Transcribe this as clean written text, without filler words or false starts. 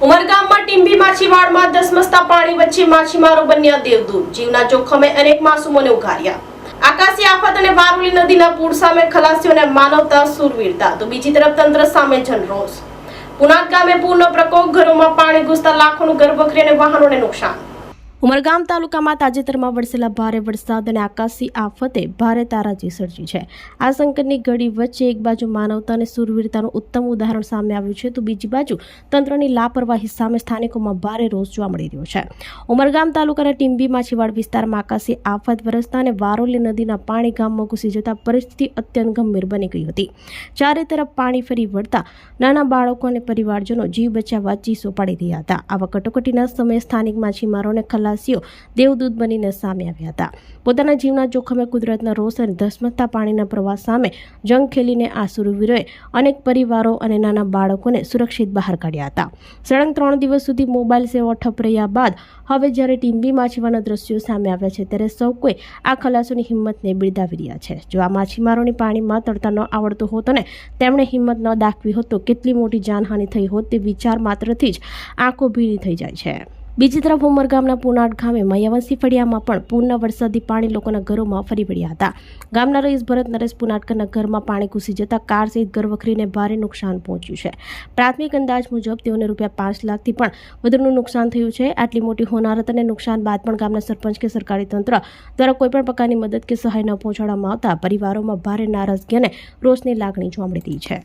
ઉમરગામમાં ટીંબી માછીવાડમાં ધસમસતા પાણી વચ્ચે માછીમારો બન્યા દેવદૂત। જીવના જોખમે અનેક માસૂમોને ઉઘાર્યા। આકાશી આફત અને વારોલી નદીના પૂર સામે ખલાસીઓને માનવતા સુરવીરતા, તો બીજી તરફ તંત્ર સામે જનરોષ। પુનાટ ગામે પૂરનો પ્રકોપ, ઘરોમાં પાણી ઘૂસતા લાખોનું ઘર વખરી અને વાહનોને નુકસાન। ઉમરગામ તાલુકામાં તાજેતરમાં વરસેલા ભારે વરસાદ અને આકાશી આફતે ભારે તારાજી સર્જી છે। આ સંકટની ઘડી વચ્ચે એક બાજુ માનવતા અને સુરવીરતાનું ઉત્તમ ઉદાહરણ સામે આવ્યું છે, તો બીજી બાજુ તંત્રની લાપરવાહી સામે સ્થાનિકોમાં ભારે રોષ જોવા મળી રહ્યો છે। ઉમરગામ તાલુકાના ટીંબી માછીવાડ વિસ્તારમાં આકાશી આફત વરસતા અને વારોલી નદીના પાણી ગામમાં ઘૂસી જતા પરિસ્થિતિ અત્યંત ગંભીર બની ગઈ હતી। ચારે તરફ પાણી ફરી વળતા નાના બાળકો અને પરિવારજનો જીવ બચાવવા ચીસો પાડી રહ્યા હતા। આવા કટોકટીના સમયે સ્થાનિક માછીમારોને ખલાસીઓ દેવદૂત બનીને સામે આવ્યા હતા। પોતાના જીવના જોખમે કુદરતના રોષ અને ધસમસતા પાણીના પ્રવાહ સામે જંગ ખેલીને આ સુરવીરોએ અનેક પરિવારો અને નાના બાળકોને સુરક્ષિત બહાર કાઢ્યા હતા। સળંગ 3 દિવસ સુધી મોબાઈલ સેવા ઠપ રહ્યા બાદ હવે જ્યારે ટીંબી માછીવાડના દ્રશ્યો સામે આવ્યા છે, ત્યારે સૌ કોઈ આ ખલાસોની હિંમતને બિરદાવી રહ્યા છે। જો આ માછીમારોની પાણીમાં તરતા ન આવડતો હોત અને તેમણે હિંમત ન દાખવી હોત તો કેટલી મોટી જાનહાનિ થઈ હોત તે વિચાર માત્રથી જ આંખો ભીની થઈ જાય છે। બીજી તરફ ઉમરગામના પુનાટ ગામે મયાવંશી ફળિયામાં પણ પૂરના વરસાદી પાણી લોકોના ઘરોમાં ફરી વળ્યા હતા। ગામના રહીશ ભરત નરેશ પુનાટકરના ઘરમાં પાણી ઘૂસી જતા કાર સહિત ઘર વખરીને ભારે નુકસાન પહોંચ્યું છે। પ્રાથમિક અંદાજ મુજબ તેઓને ₹5 લાખથી પણ વધુનું નુકસાન થયું છે। આટલી મોટી હોનારત અને નુકસાન બાદ પણ ગામના સરપંચ કે સરકારી તંત્ર દ્વારા કોઈપણ પ્રકારની મદદ કે સહાય ન પહોંચાડવામાં આવતા પરિવારોમાં ભારે નારાજગી અને રોષની લાગણી જોવા મળી રહી છે।